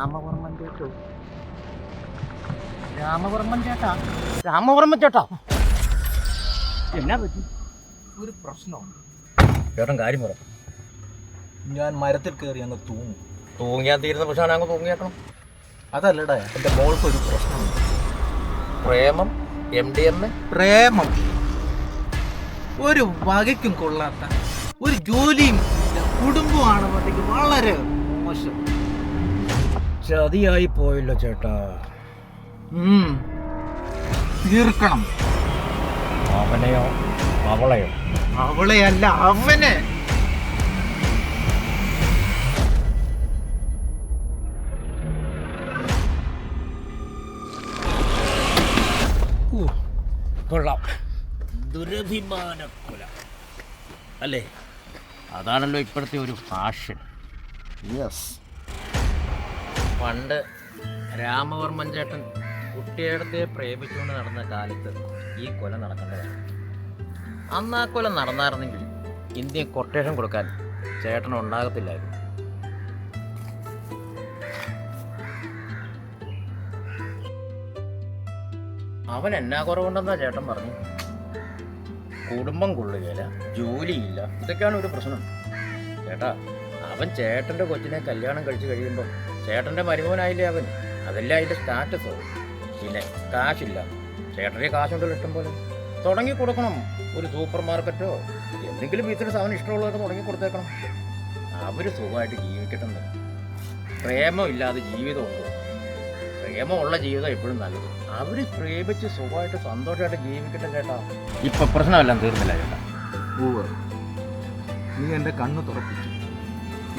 രാമവർമ്മൻ ചേട്ടോ, രാമവർമ്മൻ ചേട്ടാ, രാമവർമ്മൻ ചേട്ടാ, എന്നാ പറ്റി? ഒരു പ്രശ്നമുണ്ട്. ചേട്ടൻ കാര്യം പറ. ഞാൻ മരത്തിൽ കയറി അങ്ങ് തൂങ്ങും. തൂങ്ങിയാൽ തീരുന്ന പ്രശ്നമാണ് അങ്ങ് തൂങ്ങിയേക്കണം. അതല്ലടാ, എൻ്റെ മോൾക്ക് ഒരു പ്രശ്നമുണ്ട്. പ്രേമം, MDMA, പ്രേമം ഒരു വകയ്ക്കും കൊള്ളാത്ത ഒരു ജോലിയും ഇല്ല. കുടുംബമാണെന്നുണ്ടെങ്കിൽ വളരെ മോശം. ചതിയായി പോയല്ലോ ചേട്ടാ. തീർക്കണം. അവനെയോ അവളെയോ? അവളെയല്ല, അവനെ. കൊള്ളാം. ദുരഭിമാനക്കൊല അല്ലേ? അതാണല്ലോ ഇപ്പോഴത്തെ ഒരു ഫാഷൻ. യെസ്. പണ്ട് രാമവർമ്മൻ ചേട്ടൻ കുട്ടിയെടുത്തെ പ്രേമിച്ചുകൊണ്ട് നടന്ന കാലത്ത് ഈ കൊല നടക്കേണ്ടതാണ്. അന്ന് ആ കൊല നടന്നായിരുന്നെങ്കിൽ ഇന്ത്യ കൊട്ടേഷൻ കൊടുക്കാൻ ചേട്ടൻ ഉണ്ടാകത്തില്ലായിരുന്നു. അവൻ എന്നാ കുറവുണ്ടെന്നാ ചേട്ടൻ പറഞ്ഞു? കുടുംബം കൊള്ളുകയില്ല, ജോലിയില്ല, ഇതൊക്കെയാണ് ഒരു പ്രശ്നം. ചേട്ടാ, അവൻ ചേട്ടൻ്റെ കൊച്ചിനെ കല്യാണം കഴിച്ച് കഴിയുമ്പം ചേട്ടൻ്റെ മരുമോനായില്ലേ അവൻ? അതല്ല അതിൻ്റെ സ്റ്റാറ്റസോ. പിന്നെ കാശില്ല, ചേട്ടൻ്റെ കാശുണ്ടല്ലോ ഇഷ്ടം പോലെ. തുടങ്ങി കൊടുക്കണം ഒരു സൂപ്പർ മാർക്കറ്റോ എന്തെങ്കിലും ബിസിനസ് അവന് ഇഷ്ടമുള്ളതൊക്കെ തുടങ്ങി കൊടുത്തേക്കണം. അവർ സുഖമായിട്ട് ജീവിക്കട്ടെന്ന്. പ്രേമം ഇല്ലാതെ ജീവിതമുണ്ടോ? പ്രേമമുള്ള ജീവിതം എപ്പോഴും നല്ലത്. അവർ പ്രേമിച്ച് സുഖമായിട്ട് സന്തോഷമായിട്ട് ജീവിക്കട്ടെ ചേട്ടാ. ഇപ്പൊ പ്രശ്നമെല്ലാം തീർന്നില്ല ചേട്ടാ. നീ എൻ്റെ കണ്ണ് തുറപ്പിച്ചു.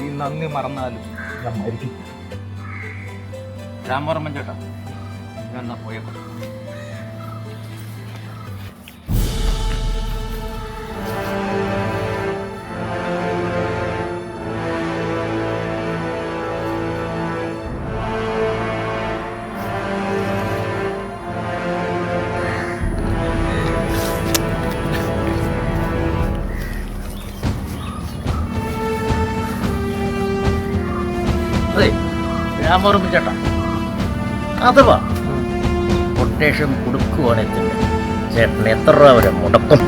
ഈ നന്ദി മറന്നാലും ഞാൻ മരിക്കും. രാമവർമ്മൻ ചേട്ടാ, ഞാൻ എന്നാ പോയേക്കാം. രാമവർമ്മൻ ചേട്ടാ, അഥവാ കൊട്ടേഷൻ കൊടുക്കുവാണെങ്കിൽ ചേട്ടൻ എത്ര രൂപ വരെ മുടക്കും?